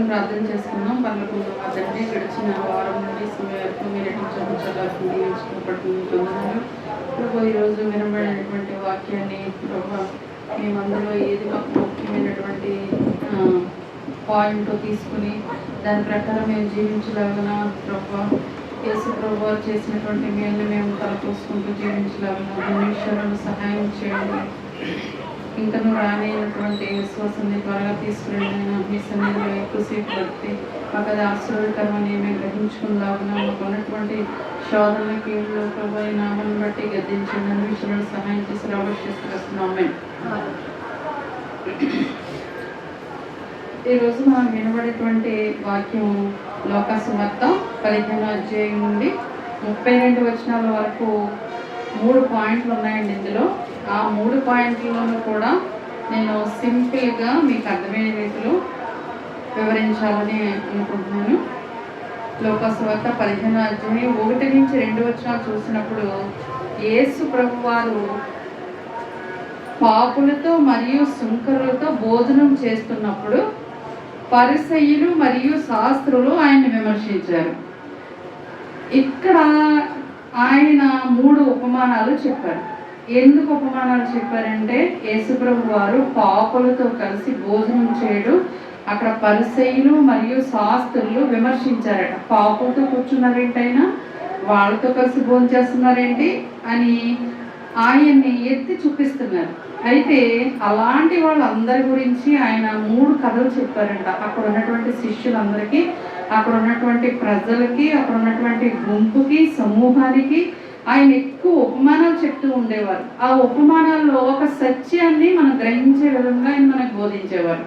ప్రార్థన చేసుకున్నాం. పరలోకమందున్న మా తండ్రి, గడిచిన వారం నుండి సమయం వరకు మీరు చాలా పొందుతున్నారు ప్రభు. ఈరోజు వినబడినటువంటి వాక్యాన్ని ప్రభు మేమందరూ ఏది మాకు ముఖ్యమైనటువంటి పాయింట్ తీసుకుని దాని ప్రకారం మేము జీవించలాగిన ప్రభు, యేసు ప్రభు చేసినటువంటి మేలు మేము తలపోసుకుంటూ జీవించలాగిన విషయాలను సహాయం చేయండి. ఇంకా నువ్వు రానైనటువంటి విశ్వాసాన్ని త్వరగా తీసుకురండి. మీ సన్నిధిలో ఎక్కువసేపు పడితే మాకు అది ఆశీర్వాదకరమని మేము గ్రహించుకునేలాగా మాకు ఉన్నటువంటి శోధనలకి ప్రభు నామాన్ని బట్టి గద్దించండి. అన్ని విషయాలను సహాయం చేసి రాబోతున్నామే. ఈరోజు మనం వినబడేటువంటి వాక్యం లోకాసువార్త 15వ అధ్యాయం నుండి 32 వచనాల వరకు 3 పాయింట్లు ఉన్నాయండి. ఇందులో ఆ 3 పాయింట్లను కూడా నేను సింపుల్గా మీకు అర్థమయ్యే రీతిలో వివరించాలని అనుకుంటున్నాను. లోకాసువార్త 15వ అధ్యాయం 1 నుంచి 2 వచనాలు చూసినప్పుడు యేసు ప్రభువారు పాపులతో మరియు సుంకరులతో భోజనం చేస్తున్నప్పుడు పరిసయ్యులు మరియు శాస్త్రులు ఆయన్ని విమర్శించారు. ఇక్కడ ఆయన 3 ఉపమానాలు చెప్పారు. ఎందుకు ఉపమానాలు చెప్పారంటే, యేసుప్రభు వారు పాపులతో కలిసి భోజనం చేయడం అక్కడ పరిసయ్యులు మరియు శాస్త్రులు విమర్శించారట. పాపులతో కూర్చున్నారేంటైనా, వాళ్ళతో కలిసి భోజనం చేస్తున్నారేంటి అని ఆయన్ని ఎత్తి చూపిస్తున్నారు. అయితే అలాంటి వాళ్ళందరి గురించి ఆయన 3 కథలు చెప్పారంట. అక్కడ ఉన్నటువంటి శిష్యులందరికీ, అక్కడ ఉన్నటువంటి ప్రజలకి, అక్కడ ఉన్నటువంటి గుంపుకి, సమూహానికి ఆయన ఎక్కువ ఉపమానాలు చెప్తూ ఉండేవారు. ఆ ఉపమానాల్లో ఒక సత్యాన్ని మనం గ్రహించే విధంగా ఆయన మనకు బోధించేవారు.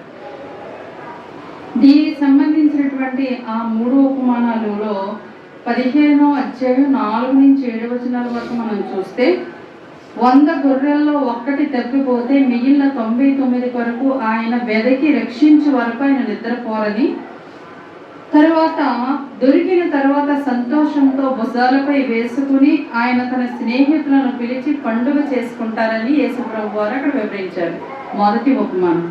దీనికి సంబంధించినటువంటి ఆ 3 ఉపమానాలలో 15వ అధ్యాయం 4 నుంచి 7 వచనాల వరకు మనం చూస్తే, 100 గొర్రెల్లో 1 తప్పిపోతే మిగిలిన 99 కొరకు ఆయన వెదకి రక్షించే వరకు ఆయన నిద్రపోరని, తర్వాత దొరికిన తర్వాత సంతోషంతో భుజాలపై వేసుకుని ఆయన తన స్నేహితులను పిలిచి పండుగ చేసుకుంటారని యేసుప్రభు వారు అక్కడ వివరించారు. మొదటి ఉపమానం.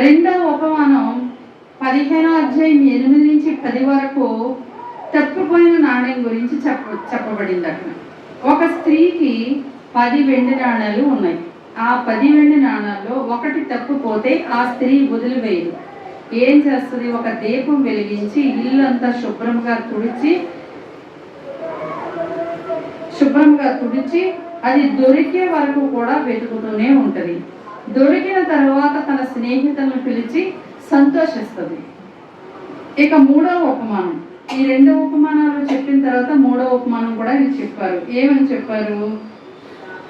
రెండవ ఉపమానం 15వ అధ్యాయం 8 నుంచి 10 వరకు తప్పిపోయిన నాణ్యం గురించి చెప్పబడింది. అక్కడ ఒక స్త్రీకి 10 వెండి నాణాలు ఉన్నాయి. ఆ 10 వెండి నాణాల్లో 1 తప్పిపోతే ఆ స్త్రీ వదిలివేయదు. ఏం చేస్తుంది? ఒక దీపం వెలిగించి ఇల్లంతా శుభ్రంగా తుడిచి అది దొరికే వరకు కూడా వెతుకుతూనే ఉంటుంది. దొరికిన తర్వాత తన స్నేహితులను పిలిచి సంతోషిస్తుంది. ఇక 3వ ఉపమానం. ఈ 2 ఉపమానాలు చెప్పిన తర్వాత 3వ ఉపమానం కూడా ఇది చెప్పారు. ఏమని చెప్పారు?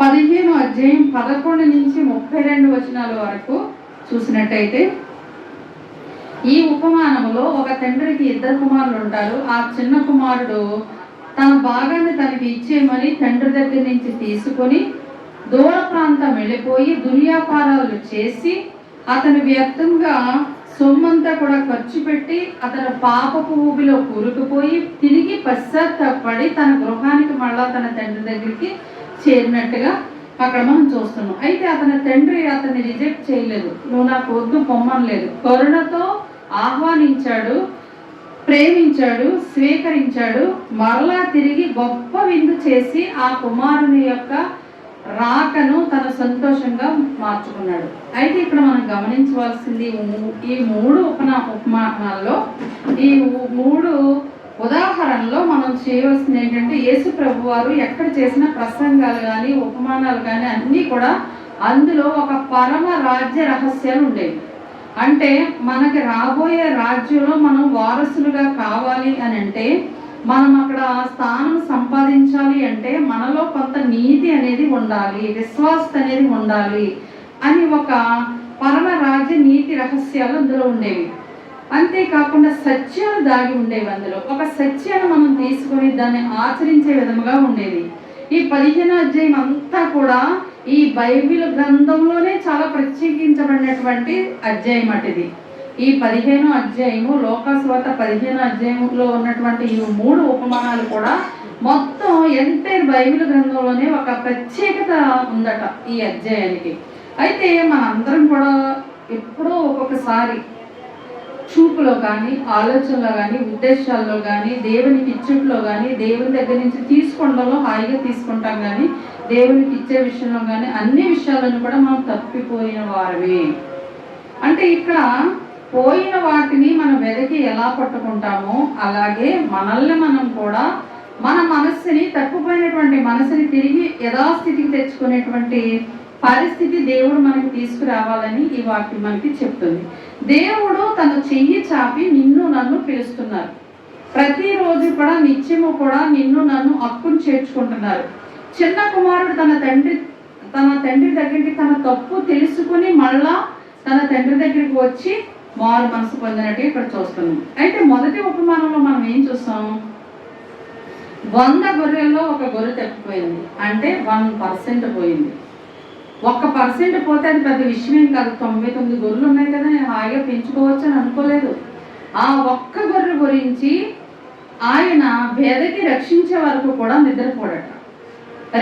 15వ అధ్యాయం 11 నుంచి 32 వచనాల వరకు చూసినట్టయితే, ఈ ఉపమానంలో ఒక తండ్రికి 2 కుమారులు ఉంటారు. ఆ చిన్న కుమారుడు తన భాగాన్ని తనకి ఇచ్చేయమని తండ్రి దగ్గర నుంచి తీసుకొని దూర ప్రాంతం వెళ్ళిపోయి దుర్వ్యాపారాలు చేసి అతను వ్యర్థంగా సొమ్మంతా కూడా ఖర్చు పెట్టి అతను పాపపు ఊబిలో కూరుకుపోయి తిరిగి పశ్చాత్తాపడి తన గృహానికి మళ్ళా తన తండ్రి దగ్గరికి చేరినట్టుగా అక్కడ మనం చూస్తున్నాం. అయితే అతని తండ్రి అతన్ని రిజెక్ట్ చేయలేదు. నువ్వు నాకు వద్దు పొమ్మనలేదు. కరుణతో ఆహ్వానించాడు, ప్రేమించాడు, స్వీకరించాడు. మరలా తిరిగి గొప్ప విందు చేసి ఆ కుమారుని యొక్క రాకను తన సంతోషంగా మార్చుకున్నాడు. అయితే ఇక్కడ మనం గమనించవలసింది ఈ 3 ఉపమానాల్లో, ఈ 3 ఉదాహరణలో మనం చేయవలసింది ఏంటంటే, యేసు ప్రభు వారు ఎక్కడ చేసిన ప్రసంగాలు కానీ ఉపమానాలు కానీ అన్నీ కూడా అందులో ఒక పరమ రాజ్య రహస్యాలు ఉండేవి. అంటే మనకి రాబోయే రాజ్యంలో మనం వారసులుగా కావాలి అని అంటే, మనం అక్కడ స్థానం సంపాదించాలి అంటే మనలో కొంత నీతి అనేది ఉండాలి, విశ్వాసత అనేది ఉండాలి అని ఒక పరమ రాజ్య నీతి రహస్యాలు అందులో ఉండేవి. అంతేకాకుండా సత్యాలు దాగి ఉండేవి. అందులో ఒక సత్యాన్ని మనం తీసుకొని దాన్ని ఆచరించే విధముగా ఉండేది. ఈ 15వ అధ్యాయం అంతా కూడా ఈ బైబిల్ గ్రంథంలోనే చాలా ప్రత్యేకించబడినటువంటి అధ్యాయం అటిది. ఈ 15వ అధ్యాయము లోకాసువార్త 15వ అధ్యాయంలో ఉన్నటువంటి ఈ 3 ఉపమానాలు కూడా మొత్తం ఎంటైర్ బైబిల్ గ్రంథంలోనే ఒక ప్రత్యేకత ఉందట ఈ అధ్యాయానికి. అయితే మనందరం కూడా ఎప్పుడో ఒక్కొక్కసారి చూపులో కానీ, ఆలోచనలో కానీ, ఉద్దేశాల్లో కానీ, దేవునికి ఇచ్చుట్లో కానీ, దేవుని దగ్గర నుంచి తీసుకోవడంలో హాయిగా తీసుకుంటాం కానీ, దేవునికి ఇచ్చే విషయంలో కానీ అన్ని విషయాలను కూడా మనం తప్పిపోయిన వారమే. అంటే ఇక్కడ పోయిన వాటిని మనం వెదకి ఎలా పట్టుకుంటామో అలాగే మనల్ని మనం కూడా మన మనస్సుని, తప్పిపోయినటువంటి మనసుని తిరిగి యథాస్థితికి తెచ్చుకునేటువంటి పరిస్థితి దేవుడు మనకి తీసుకురావాలని ఈ వాక్యం మనకి చెప్తుంది. దేవుడు తన చెయ్యి చాపి నిన్ను నన్ను పిలుస్తున్నారు. ప్రతిరోజు కూడా నిత్యము కూడా నిన్ను నన్ను హక్కును చేర్చుకుంటున్నారు. చిన్న కుమారుడు తన తండ్రి దగ్గరికి తన తప్పు తెలుసుకుని మళ్ళా తన తండ్రి దగ్గరికి వచ్చి మారు మనసు పొందినట్టు ఇక్కడ చూస్తున్నాం. అయితే మొదటి ఉపమానంలో మనం ఏం చూస్తాం? 100 గొర్రెల్లో ఒక గొర్రె తప్పిపోయింది. అంటే 1% పోయింది. 1% పోతే అది పెద్ద విషయం కాదు. 99 గొర్రెలు ఉన్నాయి కదా, నేను హాయిగా పెంచుకోవచ్చు అని అనుకోలేదు. ఆ ఒక్క గొర్రె గురించి ఆయన వెదకి రక్షించే వరకు కూడా నిద్రపోడట.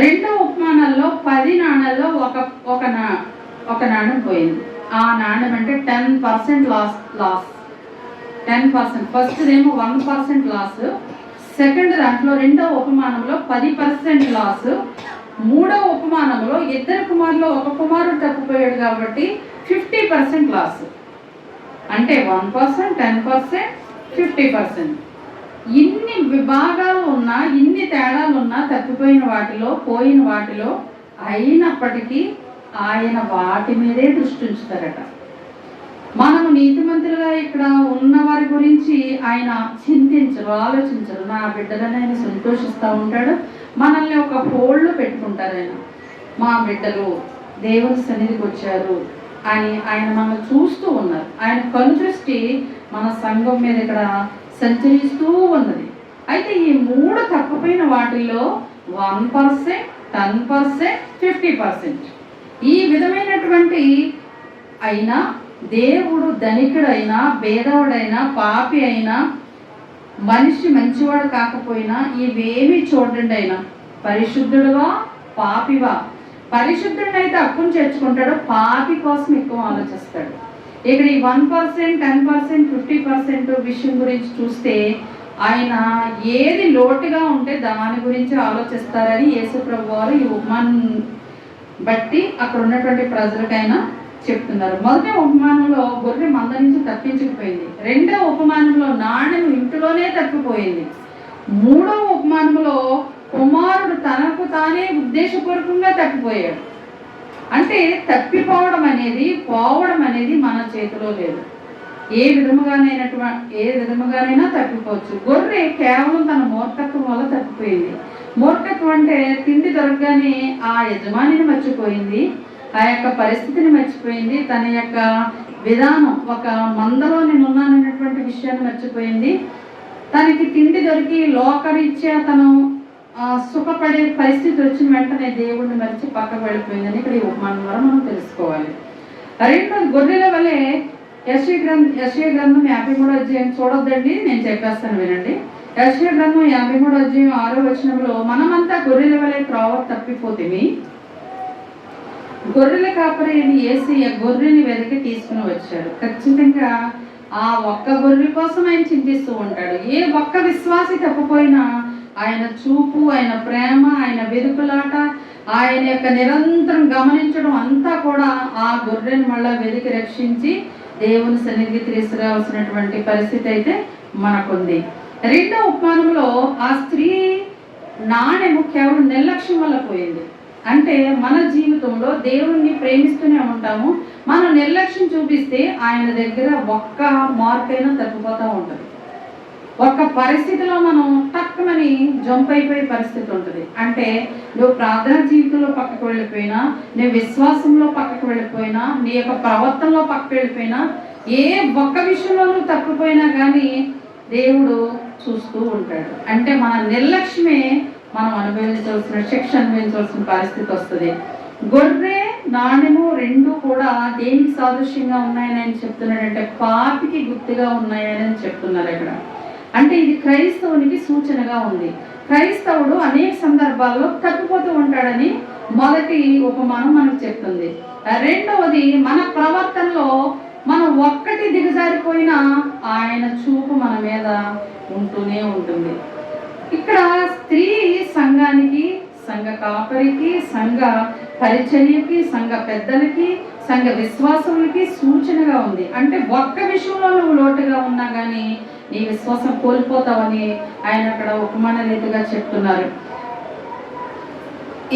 రెండో ఉపమానాల్లో 10 నాణాల్లో ఒక నాణ్యం పోయింది. ఆ నాణ్యం అంటే 10% లాస్. 10%. ఫస్ట్ ఏమో 1% లాస్. సెకండ్ దాంట్లో రెండో ఉపమానంలో 10% లాస్. మూడో ఉపమానంలో 2 కుమారులు ఒక కుమారుడు తప్పిపోయాడు కాబట్టి 50% లాస్. అంటే 1%, 10%, 50%. ఇన్ని విభాగాలు ఉన్నా, ఇన్ని తేడాలు ఉన్నా తప్పిపోయిన వాటిలో, పోయిన వాటిలో అయినప్పటికీ ఆయన వాటి మీదే దృష్టి ఉంచుతారట. మనము నీతిమంతులుగా ఇక్కడ ఉన్న వారి గురించి ఆయన చింతించరు, ఆలోచించరు. నా బిడ్డలని ఆయన సంతోషిస్తూ ఉంటాడు. మనల్ని ఒక హోల్డ్లో పెట్టుకుంటారు. మా బిడ్డలు దేవుని సన్నిధికి వచ్చారు అని ఆయన మనల్ని చూస్తూ ఉన్నారు. ఆయన కనుదృష్టి మన సంఘం మీద ఇక్కడ సంచరిస్తూ ఉన్నది. అయితే ఈ 3 తప్పిపోయిన వాటిల్లో 1%, 10%, 50%. ఈ విధమైనటువంటి అయినా దేవుడు ధనికుడైనా, భేదవుడైనా, పాపి అయినా, మనిషి మంచివాడు కాకపోయినా ఇవేమి చూడండి. అయినా పరిశుద్ధుడువా పాపివా? పరిశుద్ధుడినైతే హక్కును చేర్చుకుంటాడు, పాపి కోసం ఎక్కువ ఆలోచిస్తాడు. ఇక్కడ ఈ 1%, 10%, 50% విషయం గురించి చూస్తే ఆయన ఏది లోటుగా ఉంటే దాని గురించి ఆలోచిస్తారని యేసుప్రభు వారు ఈ ఉపమానం బట్టి అక్కడ ఉన్నటువంటి ప్రజలకైనా చెప్తున్నారు. మొదటి ఉపమానంలో గొర్రె మంద నుంచి తప్పించకపోయింది. రెండో ఉపమానంలో నాణ్యం ఇంటిలోనే తప్పిపోయింది. మూడో ఉపమానంలో కుమారుడు తనకు తానే ఉద్దేశపూర్వకంగా తప్పిపోయాడు. అంటే తప్పిపోవడం అనేది, పోవడం అనేది మన చేతిలో లేదు. ఏ విధముగానైనా తప్పిపోవచ్చు. గొర్రె కేవలం తన మూర్ఖత్వం వల్ల తప్పిపోయింది. మూర్ఖత్వం అంటే తిండి దొరకగానే ఆ యజమానిని మర్చిపోయింది, ఆ యొక్క పరిస్థితిని మర్చిపోయింది, తన యొక్క విధానం, ఒక మందలో నేను ఉన్నానన్నటువంటి విషయాన్ని మర్చిపోయింది. తనకి తిండి దొరికి లోకరీత్యా తను సుఖపడే పరిస్థితి వచ్చిన వెంటనే దేవుడిని మరిచి పక్కకు వెళ్ళిపోయిందని ఇక్కడ ఈ ఉపమానం ద్వారా మనం తెలుసుకోవాలి. రెండోది గొర్రెల వలె యెషయా గ్రంథం 53వ అధ్యాయం చూడొద్దండి, నేను చెప్పేస్తాను వినండి. యెషయా గ్రంథం 53వ అధ్యాయం 6వ వచనంలో మనమంతా గొర్రెల వలె త్రోవ తప్పిపోతిమి, గొర్రెల కాపరి యేసయ్య గొర్రెని వెతికి తీసుకుని వచ్చాడు. ఖచ్చితంగా ఆ ఒక్క గొర్రె కోసం ఆయన చింతిస్తూ ఉంటాడు. ఏ ఒక్క విశ్వాసి తప్పిపోయినా ఆయన చూపు, ఆయన ప్రేమ, ఆయన వెతుకులాట, ఆయన యొక్క నిరంతరం గమనించడం అంతా కూడా ఆ గొర్రెని మళ్ళా వెతికి రక్షించి దేవుని సన్నిధికి తీసుకురావాల్సినటువంటి పరిస్థితి అయితే మనకుంది. రెండో ఉపమానంలో ఆ స్త్రీ నాణ్యము కేవలం నిర్లక్ష్యం వల్ల పోయింది. అంటే మన జీవితంలో దేవుణ్ణి ప్రేమిస్తూనే ఉంటాము, మనం నిర్లక్ష్యం చూపిస్తే ఆయన దగ్గర ఒక్క మార్కైనా తప్పిపోతూ ఉంటుంది. ఒక్క పరిస్థితిలో మనం టక్కుమని జంప్ అయిపోయే పరిస్థితి ఉంటుంది. అంటే నువ్వు ప్రార్థనా జీవితంలో పక్కకు వెళ్ళిపోయినా, నువ్వు విశ్వాసంలో పక్కకు వెళ్ళిపోయినా, నీ యొక్క ప్రవర్తనలో పక్కకు వెళ్ళిపోయినా, ఏ ఒక్క విషయంలో నువ్వు తప్పిపోయినా కానీ దేవుడు చూస్తూ ఉంటాడు. అంటే మన నిర్లక్ష్యమే మనం అనుభవించవలసిన శిక్ష అనుభవించవలసిన పరిస్థితి వస్తుంది. గొర్రె నాణ్యము రెండు కూడా దేనికి సాదృశ్యంగా ఉన్నాయని చెప్తున్నాడంటే పాపికి గుర్తుగా ఉన్నాయని చెప్తున్నారు ఇక్కడ. అంటే ఇది క్రైస్తవునికి సూచనగా ఉంది. క్రైస్తవుడు అనేక సందర్భాల్లో తప్పిపోతూ ఉంటాడని మొదటి ఉపమానం మనకు చెప్తుంది. రెండవది మన ప్రవర్తనలో మనం ఒక్కటి దిగజారిపోయినా ఆయన చూపు మన మీద ఉంటూనే ఉంటుంది. ఇక్కడ స్త్రీ సంఘానికి, సంఘ కాపరికి, సంఘ పరిచర్యకి, సంఘ పెద్దలకి, సంఘ విశ్వాసములకి సూచనగా ఉంది. అంటే ఒక్క విషయంలో నువ్వు లోటుగా ఉన్నా కానీ నీ విశ్వాసం కోల్పోతావని ఆయన అక్కడ ఉపమాన రీతిగా చెప్తున్నారు.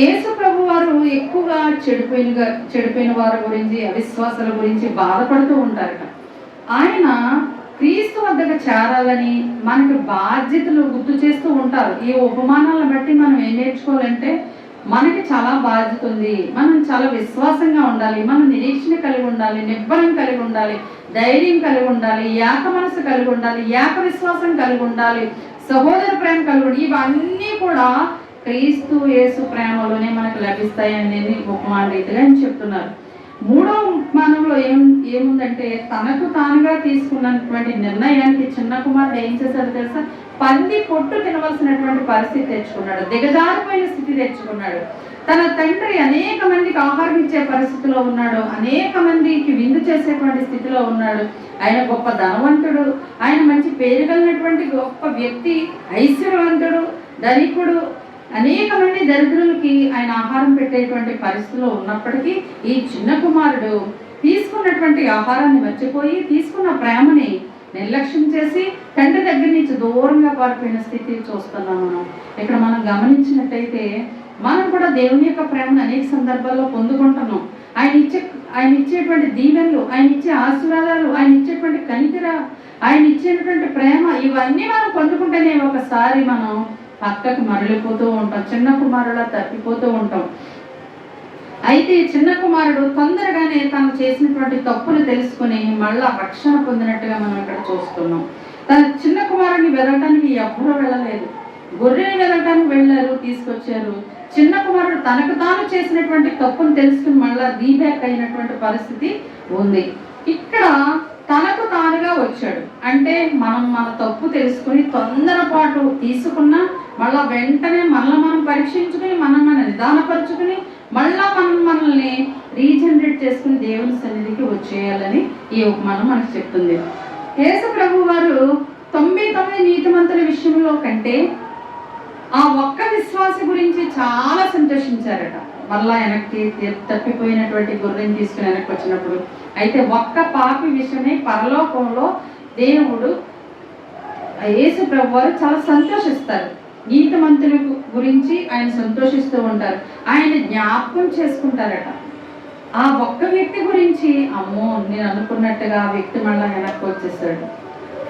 యేసు ప్రభు వారు ఎక్కువగా చెడిపోయిన వారి గురించి, అవిశ్వాసాల గురించి బాధపడుతూ ఉంటారట. ఆయన క్రీస్తు వద్దకు చేరాలని మనకు బాధ్యతలు గుర్తు చేస్తూ ఉంటారు. ఈ ఉపమానాలను బట్టి మనం ఏం నేర్చుకోవాలంటే, మనకి చాలా బాధ్యత ఉంది, మనం చాలా విశ్వాసంగా ఉండాలి, మనం నిరీక్షణ కలిగి ఉండాలి, నిబ్బరం కలిగి ఉండాలి, ధైర్యం కలిగి ఉండాలి, ఏక మనసు కలిగి ఉండాలి, ఏక విశ్వాసం కలిగి ఉండాలి, సహోదర ప్రేమ కలిగి ఉండాలి. ఇవన్నీ కూడా క్రీస్తు యేసు ప్రేమలోనే మనకు లభిస్తాయి అనేది ఉపమాన రీతిగా ఆయన చెప్తున్నారు. మూడో ఉపమానంలో ఏముందంటే, తనకు తానుగా తీసుకున్నటువంటి నిర్ణయానికి చిన్న కుమారుడు ఏం చేశాడు తెలుసా? పంది పొట్టు తినవలసినటువంటి పరిస్థితి తెచ్చుకున్నాడు, దిగజారిపోయిన స్థితి తెచ్చుకున్నాడు. తన తండ్రి అనేక మందికి ఆహారం ఇచ్చే పరిస్థితిలో ఉన్నాడు, అనేక మందికి విందు చేసేటువంటి స్థితిలో ఉన్నాడు. ఆయన గొప్ప ధనవంతుడు, ఆయన మంచి పేరు కలిగినటువంటి గొప్ప వ్యక్తి, ఐశ్వర్యవంతుడు, ధనికుడు, అనేక మంది దరిద్రులకి ఆయన ఆహారం పెట్టేటువంటి పరిస్థితిలో ఉన్నప్పటికీ ఈ చిన్న కుమారుడు తీసుకున్నటువంటి ఆహారాన్ని మర్చిపోయి, తీసుకున్న ప్రేమని నిర్లక్ష్యం చేసి తండ్రి దగ్గర నుంచి దూరంగా పారిపోయిన స్థితి చూస్తున్నాం. ఇక్కడ మనం గమనించినట్టయితే మనం కూడా దేవుని యొక్క ప్రేమను అనేక సందర్భాల్లో పొందుకుంటున్నాం. ఆయన ఇచ్చేటువంటి దీవెనలు, ఆయన ఇచ్చే ఆశీర్వాదాలు, ఆయన ఇచ్చేటువంటి కనికర, ఆయన ఇచ్చేటువంటి ప్రేమ, ఇవన్నీ మనం పొందుకుంటేనే ఒకసారి మనం పక్కకు మరలిపోతూ ఉంటాం, చిన్న కుమారులా తప్పిపోతూ ఉంటాం. అయితే చిన్న కుమారుడు తొందరగానే తను చేసినటువంటి తప్పులు తెలుసుకుని మళ్ళా రక్షణ పొందినట్టుగా మనం ఇక్కడ చూస్తున్నాం. తన చిన్న కుమారుడిని వెదగటానికి ఎవ్వరూ వెళ్ళలేదు, గొర్రెని వెదగటానికి వెళ్ళారు, తీసుకొచ్చారు. చిన్న కుమారుడు తనకు తాను చేసినటువంటి తప్పును తెలుసుకుని మళ్ళా రీబ్యాక్ అయినటువంటి పరిస్థితి ఉంది. ఇక్కడ తనకు తానుగా వచ్చాడు అంటే మనం మన తప్పు తెలుసుకుని తొందరపాటు తీసుకున్నా మళ్ళా వెంటనే మనం పరీక్షించుకుని మనం నిదానపరుచుకుని మళ్ళా మనల్ని రీజనరేట్ చేసుకుని దేవుని సన్నిధికి వచ్చేయాలని ఈ ఉపమానం మనకు చెప్తుంది. యేసు ప్రభు వారు 99 నీతిమంతుల విషయంలో కంటే ఆ ఒక్క విశ్వాసి గురించి చాలా సంతోషించారట. మళ్ళా వెనక్కి తప్పిపోయినటువంటి గొర్రెని తీసుకుని వెనక్కి వచ్చినప్పుడు. అయితే ఒక్క పాపి విషయమే పరలోకంలో దేవుడు యేసు ప్రభు వారు చాలా సంతోషిస్తారు. నీతిమంతుల గురించి ఆయన సంతోషిస్తూ ఉంటారు, ఆయన జ్ఞాపకం చేసుకుంటారట. ఆ ఒక్క వ్యక్తి గురించి అమ్మో నేను అనుకున్నట్టుగా ఆ వ్యక్తి మళ్ళా వెనక్కి వచ్చేసాడు,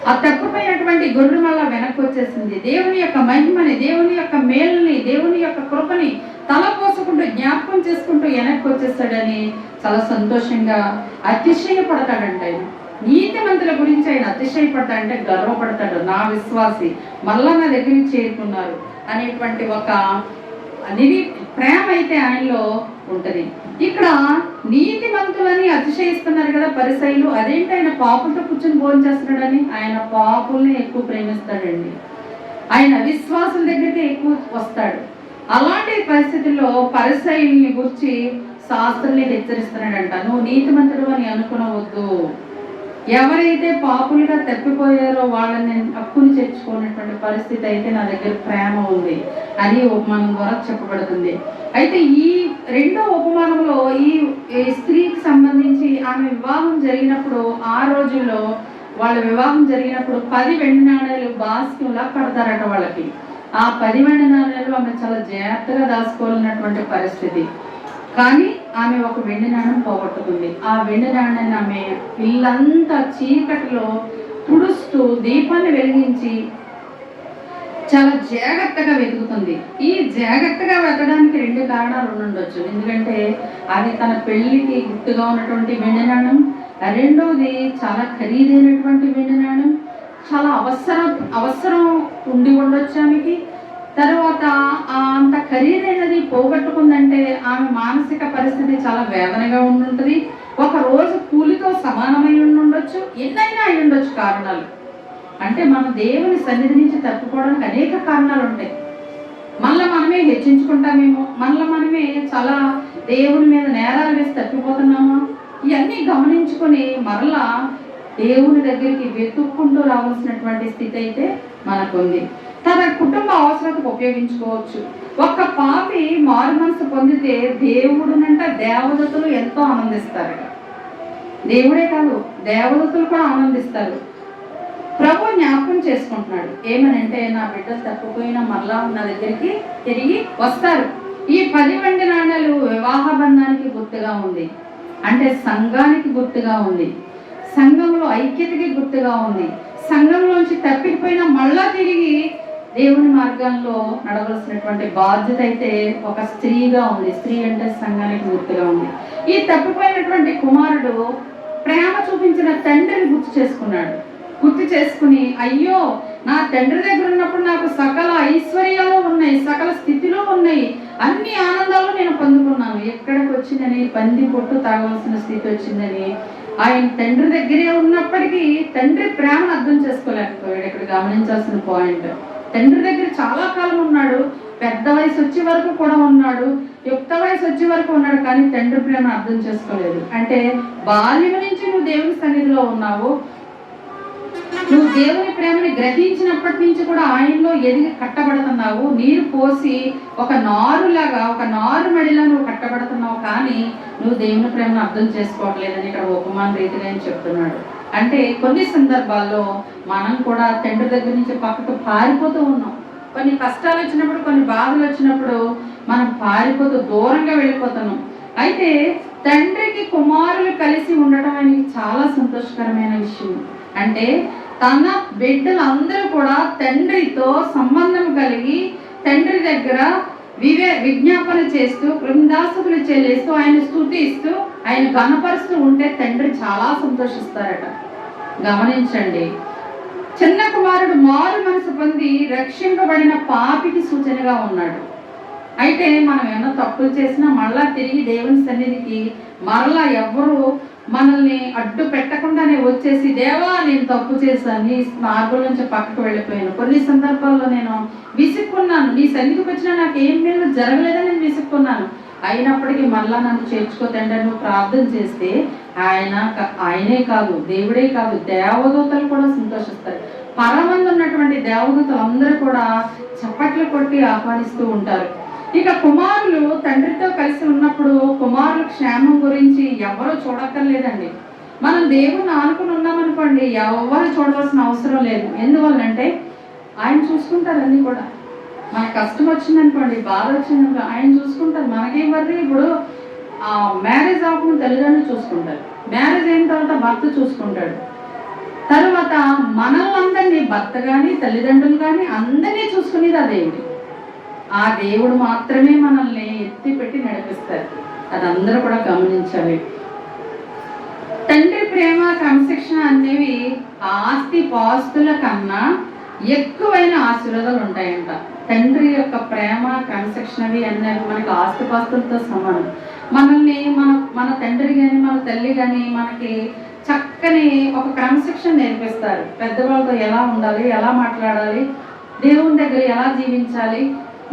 ఆ తప్పిపోయినటువంటి గొర్రె మళ్ళా వెనక్కి వచ్చేసింది. దేవుని యొక్క మహిమని, దేవుని యొక్క మేలుని, దేవుని యొక్క కృపని తల పోసుకుంటూ జ్ఞాపకం చేసుకుంటూ వెనక్కి వచ్చేస్తాడని చాలా సంతోషంగా అతిశయపడతాడంట. ఆయన నీతిమంతుల గురించి ఆయన అతిశయపడతాడంటే గర్వపడతాడు. నా విశ్వాసి మళ్ళా నా దగ్గరికి చేరుకున్నారు అనేటువంటి ఒక ప్రేమ అయితే ఆయనలో ఉంటది. ఇక్కడ నీతిమంతులని అతిశయిస్తున్నారు కదా పరిసయ్యులు. అదేంటి ఆయన పాపులతో కూర్చొని భోజనం చేస్తున్నాడని? ఆయన పాపుల్ని ఎక్కువ ప్రేమిస్తాడండి, ఆయన అవిశ్వాసం దగ్గరికి ఎక్కువ వస్తాడు. అలాంటి పరిస్థితుల్లో పరిసయ్యుల్ని గురించి శాస్త్రుల్ని హెచ్చరిస్తున్నాడంట, నువ్వు నీతిమంతుడు అని అనుకునవద్దు. ఎవరైతే పాపులుగా తప్పిపోయారో వాళ్ళని హక్కుని చేర్చుకున్నటువంటి పరిస్థితి అయితే నా దగ్గర ప్రేమ ఉంది అని ఉపమానం ద్వారా చెప్పబడుతుంది. అయితే ఈ రెండో ఉపమానంలో ఈ స్త్రీకి సంబంధించి ఆమె వివాహం జరిగినప్పుడు, ఆ రోజుల్లో వాళ్ళ వివాహం జరిగినప్పుడు 10 వెండి నాణేలు బాస్కంలా కడతారట వాళ్ళకి. ఆ 10 వెండి నాణేలు ఆమె చాలా జాగ్రత్తగా దాచుకోవాలన్నటువంటి పరిస్థితి. కానీ ఆమె ఒక వెండి నాణ్యం పోగొట్టుకుంది. ఆ వెండి నాణ్యాన్ని ఆమె ఇల్లంతా చీకటిలో తుడుస్తూ దీపాన్ని వెలిగించి చాలా జాగ్రత్తగా వెతుకుతుంది. ఈ జాగ్రత్తగా వెతకడానికి 2 కారణాలు ఉండొచ్చు. ఎందుకంటే అది తన పెళ్లికి గుర్తుగా ఉన్నటువంటి వెండి నాణ్యం, రెండోది చాలా ఖరీదైనటువంటి వెండి నాణ్యం, చాలా అవసరం ఉండి ఉండొచ్చు ఆమెకి. తర్వాత అంత ఖరీదైనది పోగొట్టుకుందంటే ఆమె మానసిక పరిస్థితి చాలా వేదనగా ఉండుంటుంది. ఒక రోజు కూలితో సమానమై ఉండొచ్చు, ఎన్నైనా అయి ఉండొచ్చు కారణాలు. అంటే మనం దేవుని సన్నిధి నుంచి తప్పుకోవడానికి అనేక కారణాలు ఉంటాయి. మళ్ళీ మనమే హెచ్చించుకుంటామేమో, మళ్ళీ మనమే చాలా దేవుని మీద నేరాలు వేసి తప్పిపోతున్నామో, ఇవన్నీ గమనించుకొని మరలా దేవుని దగ్గరికి వెతుక్కుంటూ రావాల్సినటువంటి స్థితి అయితే మనకుంది. తన కుటుంబ అవసరతకు ఉపయోగించుకోవచ్చు. ఒక్క పాపి మారు మనసు పొందితే దేవుడునంట దేవదూతలు ఎంతో ఆనందిస్తారు. దేవుడే కాదు, దేవదూతలు కూడా ఆనందిస్తారు. ప్రభు జ్ఞాపకం చేసుకుంటున్నాడు ఏమనంటే, నా బిడ్డలు తప్పిపోయినా మరలా నా దగ్గరికి తిరిగి వస్తారు. ఈ 10 వెండి నాణ్యాలు వివాహ బంధానికి గుర్తుగా ఉంది, అంటే సంఘానికి గుర్తుగా ఉంది, సంఘంలో ఐక్యతకి గుర్తుగా ఉంది. సంఘంలోంచి తప్పిపోయినా మళ్ళా తిరిగి దేవుని మార్గంలో నడవలసినటువంటి బాధ్యత అయితే ఒక స్త్రీగా ఉంది. స్త్రీ అంటే సంఘానికి గుర్తుగా ఉంది. ఈ తప్పిపోయినటువంటి కుమారుడు ప్రేమ చూపించిన తండ్రిని గుర్తు చేసుకుని అయ్యో, నా తండ్రి దగ్గర ఉన్నప్పుడు నాకు సకల ఐశ్వర్యాలు ఉన్నాయి, సకల స్థితిలో ఉన్నాయి, అన్ని ఆనందాలు నేను పొందుకున్నాను. ఎక్కడికి వచ్చిందని పంది పొట్టు తాగవలసిన స్థితి వచ్చిందని ఆయన తండ్రి దగ్గరే ఉన్నప్పటికీ తండ్రి ప్రేమను అర్థం చేసుకోలేకపోయాడు. ఇక్కడ గమనించాల్సిన పాయింట్, తండ్రి దగ్గర చాలా కాలం ఉన్నాడు, పెద్ద వయసు వచ్చే వరకు కూడా ఉన్నాడు, యుక్త వయసు వచ్చే వరకు ఉన్నాడు, కానీ తండ్రి ప్రేమను అర్థం చేసుకోలేదు. అంటే బాల్యం నుంచి నువ్వు దేవుని సన్నిధిలో ఉన్నావు, నువ్వు దేవుని ప్రేమని గ్రహించినప్పటి నుంచి కూడా ఆయనలో ఎదిగి కట్టబడుతున్నావు. నీరు పోసి ఒక నారులాగా, ఒక నారు మడిలా నువ్వు కట్టబడుతున్నావు, కానీ నువ్వు దేవుని ప్రేమను అర్థం చేసుకోవట్లేదని ఇక్కడ ఉపమాన రీతిగా ఆయన చెప్తున్నాడు. అంటే కొన్ని సందర్భాల్లో మనం కూడా తండ్రి దగ్గర నుంచి పక్కకు పారిపోతూ ఉన్నాం. కొన్ని కష్టాలు వచ్చినప్పుడు, కొన్ని బాధలు వచ్చినప్పుడు మనం పారిపోతూ దూరంగా వెళ్ళిపోతున్నాం. అయితే తండ్రికి కుమారులు కలిసి ఉండటం ఆయనకి చాలా సంతోషకరమైన విషయం. అంటే తన బిడ్డలందరూ కూడా తండ్రితో సంబంధం కలిగి తండ్రి దగ్గర విజ్ఞాపన చేస్తూ, కృందాస్తులు చెల్లిస్తూ, ఆయన స్తుతిస్తూ, ఆయన ఘనపరుస్తూ ఉంటే తండ్రి చాలా సంతోషిస్తారట. గమనించండి, చిన్న కుమారుడు మారు మనసు పొంది రక్షింపబడిన పాపికి సూచనగా ఉన్నాడు. అయితే మనం ఏమన్నా తప్పులు చేసినా మళ్ళా తిరిగి దేవుని సన్నిధికి మరలా ఎవరు మనల్ని అడ్డు పెట్టకుండానే వచ్చేసి, దేవా నేను తప్పు చేశాను, నీ మార్గం నుంచి పక్కకు వెళ్ళిపోయాను. కొన్ని సందర్భాల్లో నేను విసుక్కున్నాను, నీ సన్నిధికి వచ్చినా నాకు ఏం మేలు జరగలేదని నేను విసుక్కున్నాను, అయినప్పటికీ మళ్ళా నన్ను చేర్చుకోతండి నువ్వు ప్రార్థన చేస్తే ఆయనే కాదు, దేవుడే కాదు, దేవదూతలు కూడా సంతోషిస్తారు. పరమందు ఉన్నటువంటి దేవదూతలు అందరూ కూడా చప్పట్లు కొట్టి ఆహ్వానిస్తూ ఉంటారు. ఇక కుమారులు తండ్రితో కలిసి ఉన్నప్పుడు కుమారుల క్షేమం గురించి ఎవరూ చూడక్కర్లేదండి. మనం దేవుణ్ణి ఆనుకుని ఉన్నామనుకోండి, ఎవరు చూడవలసిన అవసరం లేదు. ఎందువల్లంటే ఆయన చూసుకుంటారు అన్నీ కూడా. మన కష్టం వచ్చిందనుకోండి, బాధ వచ్చిందనుకో ఆయన చూసుకుంటారు. మనకేం వర్రీ, ఇప్పుడు మ్యారేజ్ అవ్వకుండా తల్లిదండ్రులు చూసుకుంటారు, మ్యారేజ్ అయిన తర్వాత భర్త చూసుకుంటాడు, తర్వాత మనల్ని అందరినీ భర్త కానీ తల్లిదండ్రులు కానీ అందరినీ చూసుకునేది ఆ దేవుడు. ఆ దేవుడు మాత్రమే మనల్ని ఎత్తి పెట్టి నడిపిస్తారు. అది అందరూ కూడా గమనించాలి. తండ్రి ప్రేమ క్రమశిక్షణ అనేవి ఆస్తి పాస్తుల కన్నా ఎక్కువైన ఆశీర్వాదాలు ఉంటాయంట. తండ్రి యొక్క ప్రేమ క్రమశిక్షణవి అనేవి మనకి ఆస్తి పాస్తులతో సమానం. మనల్ని మన తండ్రి కానీ మన తల్లి కానీ మనకి చక్కని ఒక క్రమశిక్షణ నేర్పిస్తారు. పెద్దవాళ్ళతో ఎలా ఉండాలి, ఎలా మాట్లాడాలి, దేవుని దగ్గర ఎలా జీవించాలి,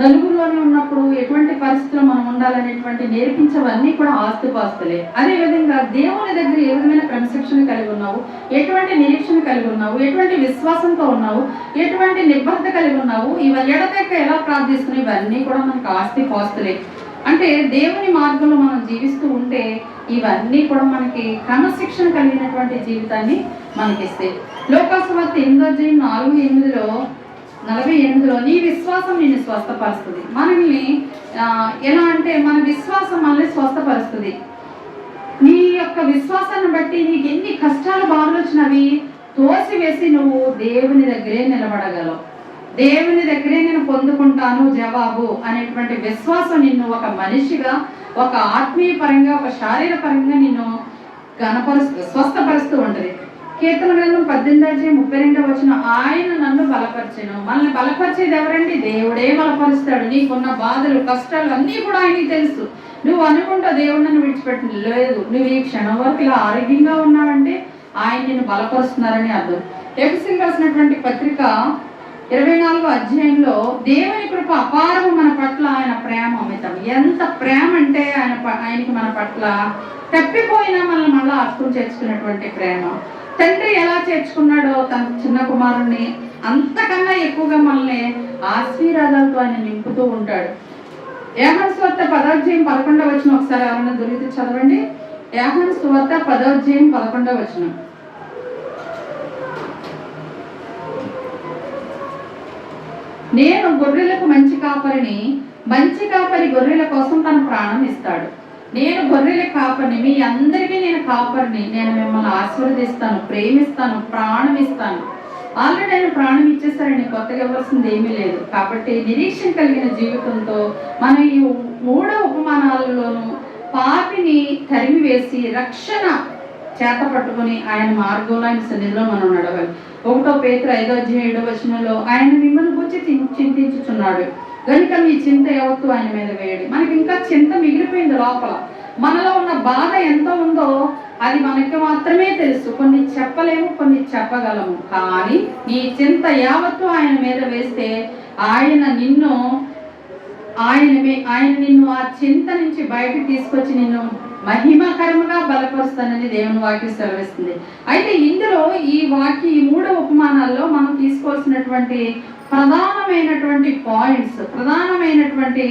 నలుగురిలోనే ఉన్నప్పుడు ఎటువంటి పరిస్థితుల్లో మనం ఉండాలనేటువంటి నేర్పించవన్నీ కూడా ఆస్తిపాస్తులే. అదేవిధంగా దేవుని దగ్గర ఏ విధమైన క్రమశిక్షణ కలిగి ఉన్నావు, ఎటువంటి నిరీక్షణ కలిగి ఉన్నావు, ఎటువంటి విశ్వాసంతో ఉన్నావు, ఎటువంటి నిబద్ధత కలిగి ఉన్నావు, ఇవన్నీ ఎడతెక్క ఎలా ప్రార్థిస్తున్నావు, ఇవన్నీ కూడా మనకు ఆస్తిపాస్తులే. అంటే దేవుని మార్గంలో మనం జీవిస్తూ ఉంటే ఇవన్నీ కూడా మనకి క్రమశిక్షణ కలిగినటువంటి జీవితాన్ని మనకిస్తాయి. లోకాసువార్త 8:4-8లో నీ విశ్వాసం నిన్ను స్వస్థపరుస్తుంది. మనల్ని ఎలా అంటే మన విశ్వాసం మనల్ని స్వస్థపరుస్తుంది. నీ యొక్క విశ్వాసాన్ని బట్టి నీకు ఎన్ని కష్టాలు బాధలు వచ్చినవి తోసివేసి నువ్వు దేవుని దగ్గరే నిలబడగలవు. దేవుని దగ్గరే నేను పొందుకుంటాను జవాబు అనేటువంటి విశ్వాసం నిన్ను ఒక మనిషిగా, ఒక ఆత్మీయ పరంగా, ఒక శారీర పరంగా నిన్ను స్వస్థపరుస్తూ ఉంటుంది. కీర్తన గ్రంథం 18:32 ఆయన నన్ను బలపరిచెను. మనల్ని బలపరిచేది ఎవరండి? దేవుడే బలపరుస్తాడు. నీకున్న బాధలు కష్టాలు అన్నీ కూడా ఆయనకి తెలుసు. నువ్వు అనుకుంటా దేవుడు నన్ను విడిచిపెట్టిన లేదు, నువ్వు ఈ క్షణం వరకు ఇలా ఆరోగ్యంగా ఉన్నావంటే ఆయన నిన్ను బలపరుస్తున్నారని అర్థం. ఎఫెసీయులకు రాసినటువంటి పత్రిక 24వ అధ్యాయంలో దేవుని కృప అపారము మన పట్ల, ఆయన ప్రేమ అమితం. ఎంత ప్రేమ అంటే ఆయనకి మన పట్ల తప్పిపోయినా మనల్ని మళ్ళీ హక్కును చేర్చుకున్నటువంటి ప్రేమ. తండ్రి ఎలా చేర్చుకున్నాడో తన చిన్న కుమారుణ్ణి, అంతకన్నా ఎక్కువగా మనల్ని ఆశీర్వాదాలతో ఆయన నింపుతూ ఉంటాడు. యోహాను సువార్త 10వ అధ్యాయం 11వ వచనం ఒకసారి ఎవరైనా దొరికితే చదవండి. యోహాను సువార్త 10వ అధ్యాయం 11వ వచనం. నేను గొర్రెలకు మంచి కాపరిని, మంచి కాపరి గొర్రెల కోసం తన ప్రాణం ఇస్తాడు. నేను గొర్రెల కాపరిని, మీ అందరికీ నేను కాపరిని. నేను మిమ్మల్ని ఆశీర్వదిస్తాను, ప్రేమిస్తాను, ప్రాణం ఇస్తాను. ఆల్రెడీ ఆయన ప్రాణం ఇచ్చేసారని కొత్తగా ఇవ్వాల్సింది ఏమీ లేదు. కాబట్టి నిరీక్షణ కలిగిన జీవితంతో మనం ఈ 3 ఉపమానాలలోనూ పాపిని తరిమి వేసి రక్షణ చేత పట్టుకుని ఆయన మార్గంలో, ఆయన సన్నిధిలో మనం నడవాలి. 1 పేతురు 5వ అధ్యాయం 7వ వచనంలో ఆయన మిమ్మల్ని గురించి చింతించుచున్నాడు కనుక మీ చింత యావత్తు ఆయన మీద వేయడు. మనకి ఇంకా చింత మిగిలిపోయింది లోపల. మనలో ఉన్న బాధ ఎంత ఉందో అది మనకి మాత్రమే తెలుసు. కొన్ని చెప్పలేము, కొన్ని చెప్పగలము. కానీ నీ చింత యావత్తు ఆయన మీద వేస్తే ఆయన నిన్ను ఆ చింత నుంచి బయటకు తీసుకొచ్చి నిన్ను మహిమకరముగా బలపరుస్తానని దేవుని వాక్యం సెలవిస్తుంది. అయితే ఇందులో ఈ 3 ఉపమానాల్లో మనం తీసుకోవాల్సినటువంటి ప్రధానమైనటువంటి పాయింట్స్, ప్రధానమైనటువంటి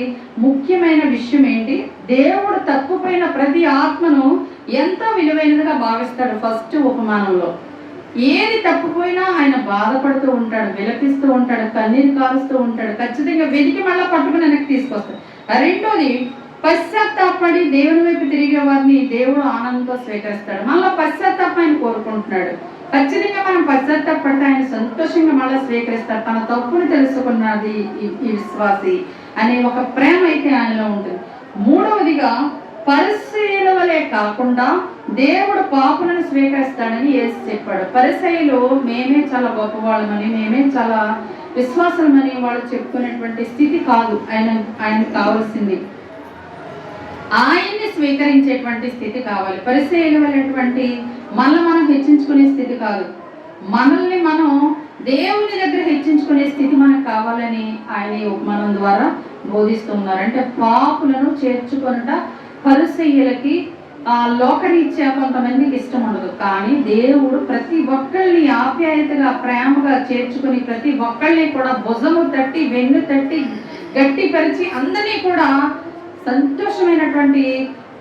ముఖ్యమైన విషయం ఏంటి? దేవుడు తప్పుపైన ప్రతి ఆత్మను ఎంతో విలువైనదిగా భావిస్తాడు. ఫస్ట్ ఉపమానంలో ఏది తప్పుపోయినా ఆయన బాధపడుతూ ఉంటాడు, విలపిస్తూ ఉంటాడు, కన్నీరు కారుస్తూ ఉంటాడు, ఖచ్చితంగా వెతికి మళ్ళీ పట్టుకుని వెనక్కి తీసుకొస్తాడు. రెండోది, పశ్చాత్తాపడి దేవుని వైపు తిరిగే వారిని దేవుడు ఆనందంతో స్వీకరిస్తాడు. మళ్ళీ పశ్చాత్తాపం ఆయన కోరుకుంటున్నాడు. ఖచ్చితంగా మనం పశ్చాత్తాపడితే ఆయన సంతోషంగా మళ్ళీ స్వీకరిస్తాడు. తన తప్పును తెలుసుకున్నది ఈ విశ్వాసి అనే ఒక ప్రేమ అయితే ఆయనలో ఉంటుంది. మూడవదిగా, పరిసయ్యుల వలె కాకుండా దేవుడు పాపులను స్వీకరిస్తాడని యేసు చెప్పాడు. పరిసయ్యులు మేమే చాలా గొప్పవాళ్ళమని, మేమే చాలా విశ్వాసమని వాళ్ళు చెప్పుకునేటువంటి స్థితి కాదు ఆయనకు కావాల్సింది. ఆయన్ని స్వీకరించేటువంటి స్థితి కావాలి. పరిసయ్యుల వలెటువంటి మనం హెచ్చించుకునే స్థితి కాదు. మనల్ని మనం దేవుని దగ్గర హెచ్చించుకునే స్థితి మనకు కావాలని ఆయన ఈ ఉపమానం ద్వారా బోధిస్తున్నారు. అంటే పాపులను చేర్చుకొనుట పరిసయ్యులకి లోకరీత్యా కొంతమందికి ఇష్టం ఉండదు. కానీ దేవుడు ప్రతి ఒక్కళ్ళని ఆప్యాయతగా, ప్రేమగా చేర్చుకుని ప్రతి ఒక్కళ్ళని కూడా భుజము తట్టి, వెన్ను తట్టి, గట్టిపరిచి అందరినీ కూడా సంతోషమైనటువంటి,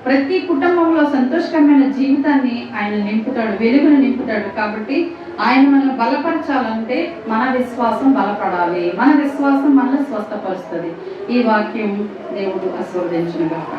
ప్రతి కుటుంబంలో సంతోషకరమైన జీవితాన్ని ఆయన నింపుతాడు, వెలుగును నింపుతాడు. కాబట్టి ఆయన మనల్ని బలపరచాలంటే మన విశ్వాసం బలపడాలి. మన విశ్వాసం మనల్ని స్వస్థపరుస్తుంది. ఈ వాక్యం దేవుడు ఆశీర్వదించును గాక.